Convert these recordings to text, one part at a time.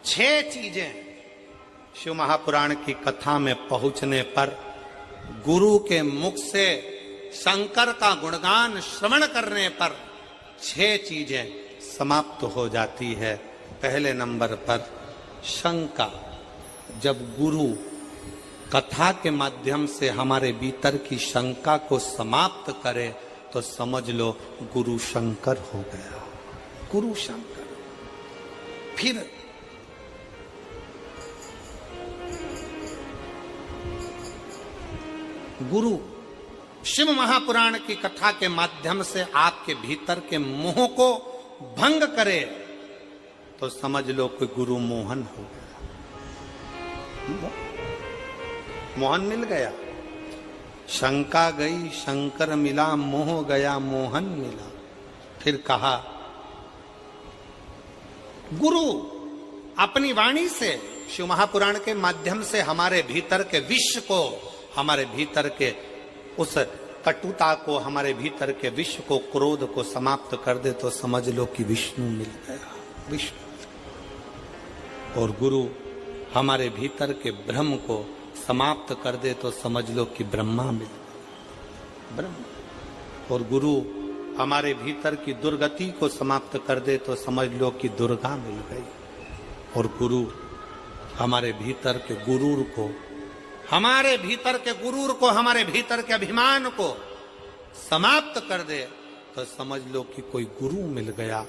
छह चीजें शिव महापुराण की कथा में पहुंचने पर गुरु के मुख से शंकर का गुणगान श्रवण करने पर छह चीजें समाप्त हो जाती है। पहले नंबर पर शंका। जब गुरु कथा के माध्यम से हमारे भीतर की शंका को समाप्त करे तो समझ लो गुरु शंकर हो गया। गुरु शंकर। फिर गुरु शिव महापुराण की कथा के माध्यम से आपके भीतर के मोह को भंग करे तो समझ लो कि गुरु मोहन हो गया। मोहन मिल गया। शंका गई शंकर मिला, मोह गया मोहन मिला। फिर कहा गुरु अपनी वाणी से शिव महापुराण के माध्यम से हमारे भीतर के विष को, हमारे भीतर के उस कटुता को, हमारे भीतर के विष को, क्रोध को समाप्त कर दे तो समझ लो कि विष्णु मिल गया। विष्णु। और गुरु हमारे भीतर के भ्रम को समाप्त कर दे तो समझ लो कि ब्रह्मा मिल गया। ब्रह्म। और गुरु हमारे भीतर की दुर्गति को समाप्त कर दे तो समझ लो कि दुर्गा मिल गई। और गुरु हमारे भीतर के गुरूर को, हमारे भीतर के गुरूर को, हमारे भीतर के अभिमान को समाप्त कर दे तो समझ लो कि कोई गुरु मिल गया।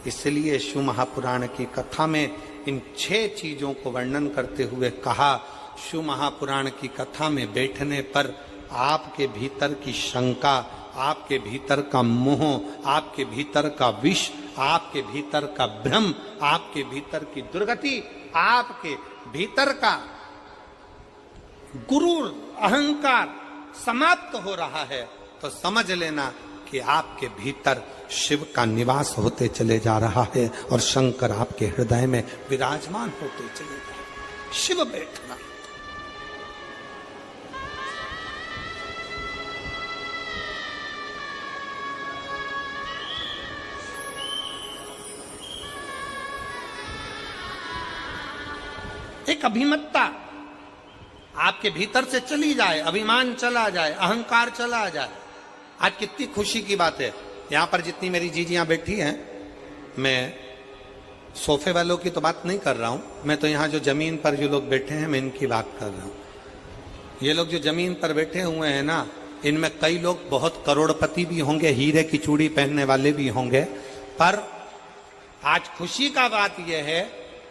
इसलिए शिव महापुराण की कथा में इन छह चीजों को वर्णन करते हुए कहा, शिव महापुराण की कथा में बैठने पर आपके भीतर की शंका, आपके भीतर का मोह, आपके भीतर का विष, आपके भीतर का भ्रम, आपके भीतर की दुर्गति, आपके भीतर का गुरूर, अहंकार समाप्त हो रहा है तो समझ लेना कि आपके भीतर शिव का निवास होते चले जा रहा है और शंकर आपके हृदय में विराजमान होते चले जा रहे हैं। शिव बैठना। एक अभिमत्ता आपके भीतर से चली जाए, अभिमान चला जाए, अहंकार चला जाए। आज कितनी खुशी की बात है, यहां पर जितनी मेरी जीजियां बैठी हैं, मैं सोफे वालों की तो बात नहीं कर रहा हूं, मैं तो यहां जो जमीन पर जो लोग बैठे हैं मैं इनकी बात कर रहा हूं। ये लोग जो जमीन पर बैठे हुए हैं ना, इनमें कई लोग बहुत करोड़पति भी होंगे, हीरे की चूड़ी पहनने वाले भी होंगे, पर आज खुशी का बात यह है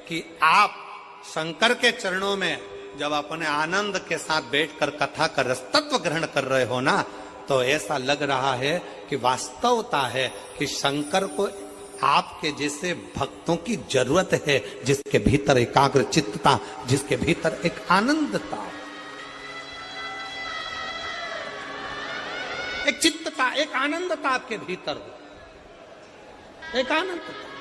कि आप शंकर के चरणों में जब अपने आनंद के साथ बैठकर कथा का रसतत्व ग्रहण कर रहे हो ना, तो ऐसा लग रहा है कि वास्तवता है कि शंकर को आपके जैसे भक्तों की जरूरत है, जिसके भीतर एकाग्र चित्तता, जिसके भीतर एक आनंदता, एक चित्तता, एक आनंदता आपके भीतर हो, एक आनंदता।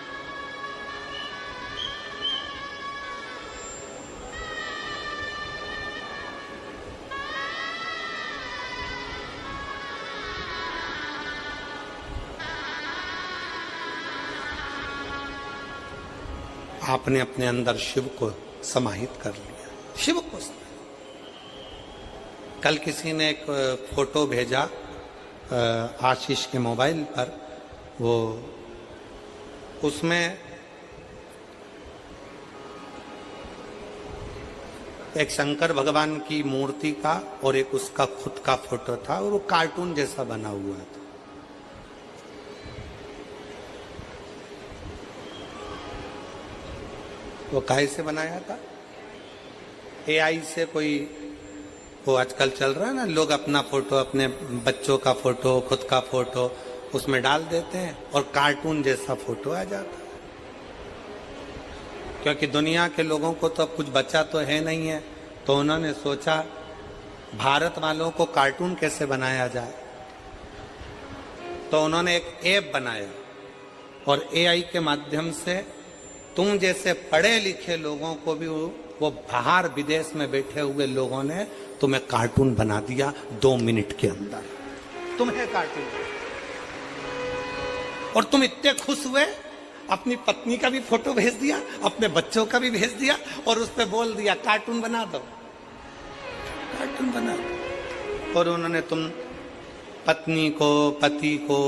आपने अपने अंदर शिव को समाहित कर लिया। शिव को कल किसी ने एक फोटो भेजा आशीष के मोबाइल पर, वो उसमें एक शंकर भगवान की मूर्ति का और एक उसका खुद का फोटो था और वो कार्टून जैसा बना हुआ था। वो काहे से बनाया था? एआई से। कोई वो आजकल चल रहा है ना, लोग अपना फोटो, अपने बच्चों का फोटो, खुद का फोटो उसमें डाल देते हैं और कार्टून जैसा फोटो आ जाता है। क्योंकि दुनिया के लोगों को तो अब कुछ बचा तो है नहीं है, तो उन्होंने सोचा भारत वालों को कार्टून कैसे बनाया जाए, तो उन्होंने एक ऐप बनाया और एआई के माध्यम से तुम जैसे पढ़े लिखे लोगों को भी वो बाहर विदेश में बैठे हुए लोगों ने तुम्हें कार्टून बना दिया 2 मिनट के अंदर। तुम्हें कार्टून, और तुम इतने खुश हुए अपनी पत्नी का भी फोटो भेज दिया, अपने बच्चों का भी भेज दिया और उस पर बोल दिया कार्टून बना दो, कार्टून बना दो। और उन्होंने तुम पत्नी को, पति को,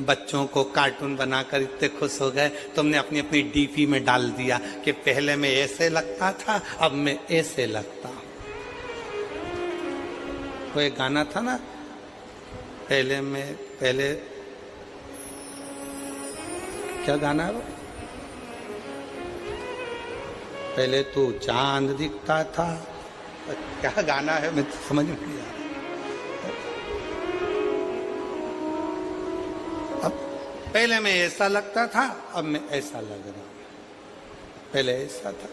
बच्चों को कार्टून बनाकर इतने खुश हो गए, तुमने अपनी अपनी डीपी में डाल दिया कि पहले मैं ऐसे लगता था, अब मैं ऐसे लगता हूं। वो एक गाना था ना, पहले क्या गाना है वो? पहले तू चांद दिखता था, क्या गाना है मैं समझ में नहीं आ रहा। अब पहले मैं ऐसा लगता था, अब मैं ऐसा लग रहा हूं, पहले ऐसा था।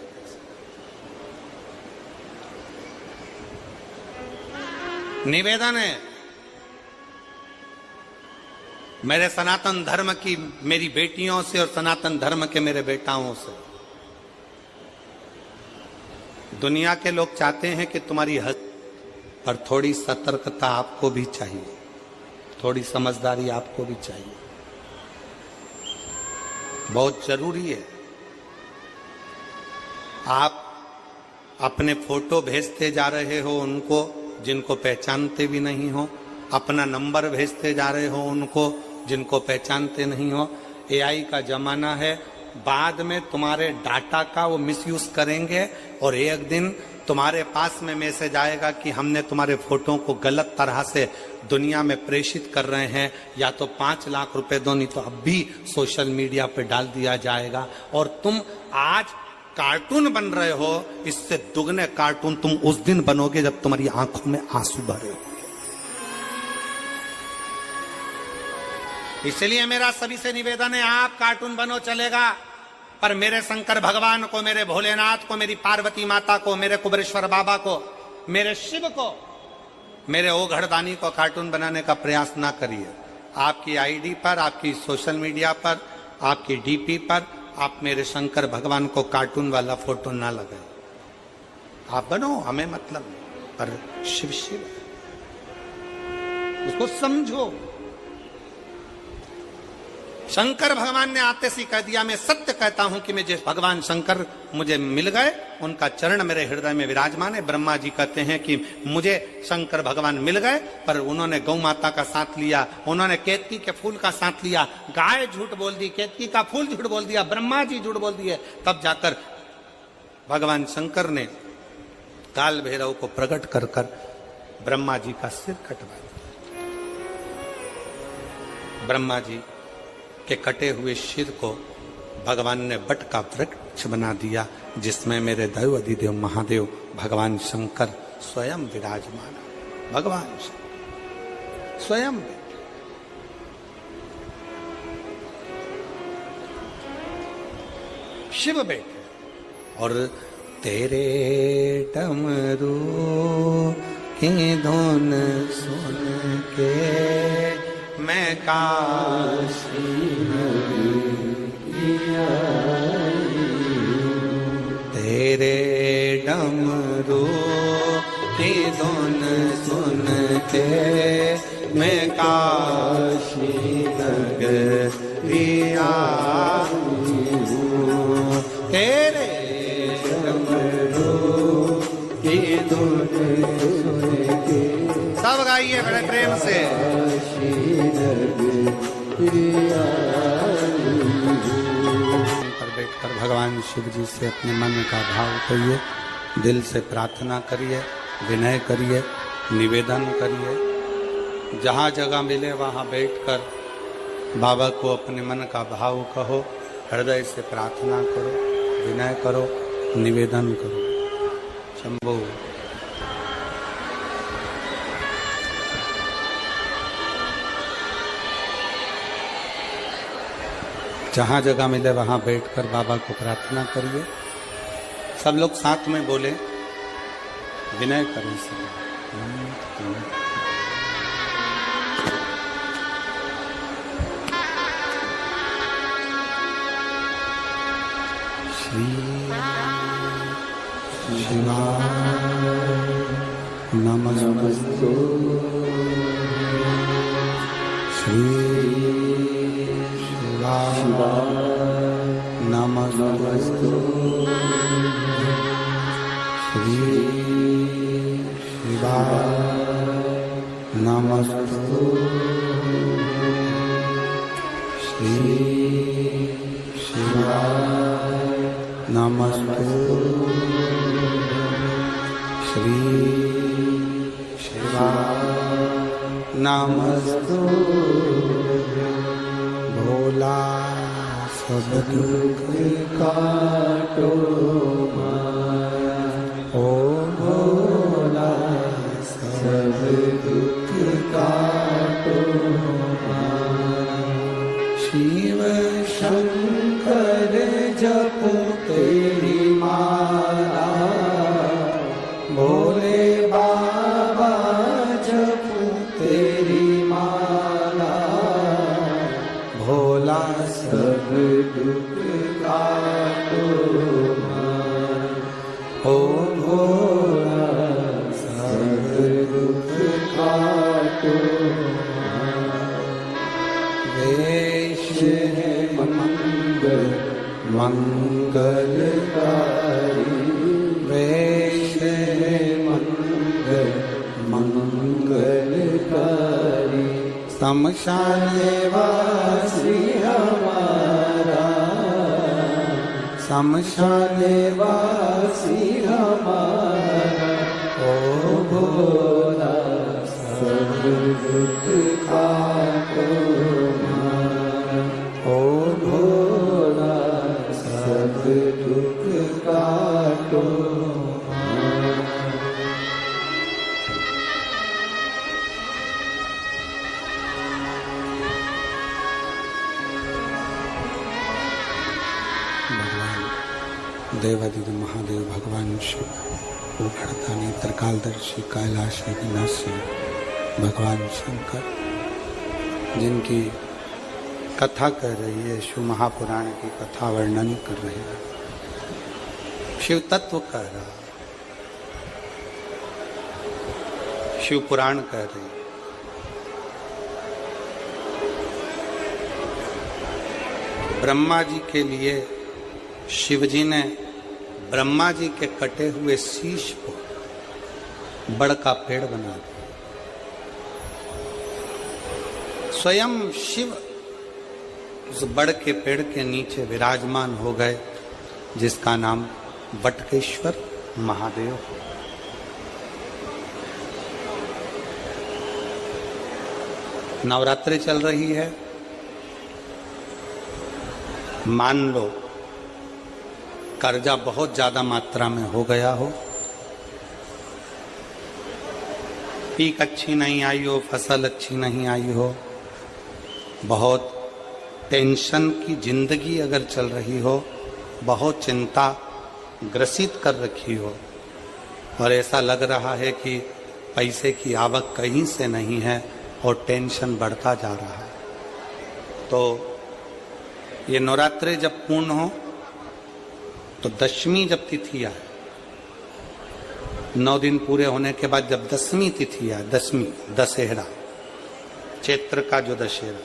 निवेदन है मेरे सनातन धर्म की मेरी बेटियों से और सनातन धर्म के मेरे बेटाओं से, दुनिया के लोग चाहते हैं कि तुम्हारी हद पर थोड़ी सतर्कता आपको भी चाहिए, थोड़ी समझदारी आपको भी चाहिए, बहुत जरूरी है। आप अपने फोटो भेजते जा रहे हो उनको जिनको पहचानते भी नहीं हो, अपना नंबर भेजते जा रहे हो उनको जिनको पहचानते नहीं हो। एआई का जमाना है, बाद में तुम्हारे डाटा का वो मिसयूज करेंगे और एक दिन तुम्हारे पास में मैसेज आएगा कि हमने तुम्हारे फोटो को गलत तरह से दुनिया में प्रेषित कर रहे हैं, या तो 5 लाख रुपए दो, नहीं तो अब भी सोशल मीडिया पे डाल दिया जाएगा। और तुम आज कार्टून बन रहे हो, इससे दुगने कार्टून तुम उस दिन बनोगे जब तुम्हारी आंखों में आंसू भरे हो। इसलिए मेरा सभी से निवेदन है, आप कार्टून बनो चलेगा, पर मेरे शंकर भगवान को, मेरे भोलेनाथ को, मेरी पार्वती माता को, मेरे कुबेरेश्वर बाबा को, मेरे शिव को, मेरे ओघड़दानी को कार्टून बनाने का प्रयास ना करिए। आपकी आईडी पर, आपकी सोशल मीडिया पर, आपकी डीपी पर आप मेरे शंकर भगवान को कार्टून वाला फोटो ना लगाए। आप बनो, हमें मतलब नहीं, पर शिव शिव उसको समझो। शंकर भगवान ने आते सी कह दिया, मैं सत्य कहता हूं कि मैं जिस भगवान शंकर मुझे मिल गए उनका चरण मेरे हृदय में विराजमान है। ब्रह्मा जी कहते हैं कि मुझे शंकर भगवान मिल गए, पर उन्होंने गौ माता का साथ लिया, उन्होंने केतकी के फूल का साथ लिया, गाय झूठ बोल दी, केतकी का फूल झूठ बोल दिया, ब्रह्मा जी झूठ बोल दिए, तब जाकर भगवान शंकर ने काल भैरव को प्रकट कर कर ब्रह्मा जी का सिर कटवा दिया। ब्रह्मा जी के कटे हुए सिर को भगवान ने बट का वृक्ष बना दिया, जिसमें मेरे दैव अधिदेव महादेव भगवान शंकर स्वयं विराजमान। भगवान स्वयं शिव बैठे और तेरे डमरू की धुन सुन के मैं काशी तेरे डमरू की धुन सुन के मैं काशी नगरी आई हूँ। तेरे डमरू की धुन सुन के, सब गाइए बड़े प्रेम से। पर बैठकर भगवान शिव जी से अपने मन का भाव करिए, दिल से प्रार्थना करिए, विनय करिए, निवेदन करिए। जहाँ जगह मिले वहाँ बैठकर बाबा को अपने मन का भाव कहो, हृदय से प्रार्थना करो, विनय करो, निवेदन करो। शंभो। जहाँ जगह मिले वहाँ बैठकर बाबा को प्रार्थना करिए। सब लोग साथ में बोले, विनय करें सब। श्री शिवाय नमस्तु। श्री शिवाय नमस्तु श्री शिवाय नमस्तु श्री शिवाय नमस्तु श्री शिवाय नमस्तु भोला सब दुख काटो ओ भोला सब दुख काटो शिव शंकर जपो तेरी माला भोले बाबा जपो तेरी माला भोला सब दुख काटो ओ भोला सब दुख काटो वेश है मंगल मंगलकारी वेश है मंगल मंगलकारी शमशान वासी हमारा शमशान वासी हमारा ओ भोला सब दुख काटो ओ भोला सब दुख काटो देवादिदेव महादेव भगवान शिव उभरदानी त्रिकालदर्शी कैलाश विनाशी भगवान शंकर जिनकी कथा कर रही है शिव महापुराण की कथा वर्णन कर रहे हैं शिव तत्व कह रहा शिव पुराण कह रही ब्रह्मा जी के लिए शिव जी ने ब्रह्मा जी के कटे हुए शीश को बड़ का पेड़ बना दिया स्वयं शिव उस बड़ के पेड़ के नीचे विराजमान हो गए जिसका नाम बटकेश्वर महादेव है। नवरात्रि चल रही है मान लो कर्जा बहुत ज्यादा मात्रा में हो गया हो पीक अच्छी नहीं आई हो फसल अच्छी नहीं आई हो बहुत टेंशन की जिंदगी अगर चल रही हो बहुत चिंता ग्रसित कर रखी हो और ऐसा लग रहा है कि पैसे की आवक कहीं से नहीं है और टेंशन बढ़ता जा रहा है तो ये नवरात्रि जब पूर्ण हो तो दशमी जब तिथि आए 9 दिन पूरे होने के बाद जब दसवीं तिथि आए दसवीं दशहरा चैत्र का जो दशहरा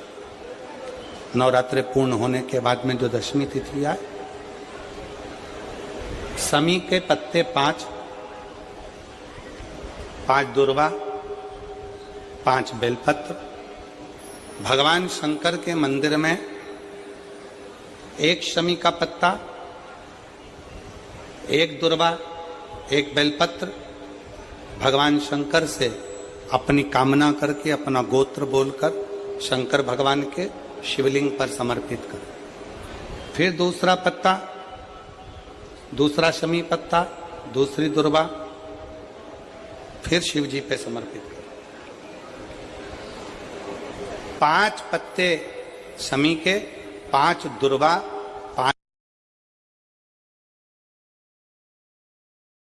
नवरात्रि पूर्ण होने के बाद में जो दशमी तिथि आए समी के पत्ते 5 दुर्वा 5 बेलपत्र भगवान शंकर के मंदिर में 1 शमी का पत्ता 1 दुर्वा 1 बेलपत्र भगवान शंकर से अपनी कामना करके अपना गोत्र बोलकर शंकर भगवान के शिवलिंग पर समर्पित कर फिर दूसरा पत्ता दूसरा शमी पत्ता दूसरी दुर्वा फिर शिव जी पे समर्पित कर 5 पत्ते शमी के 5 दुर्वा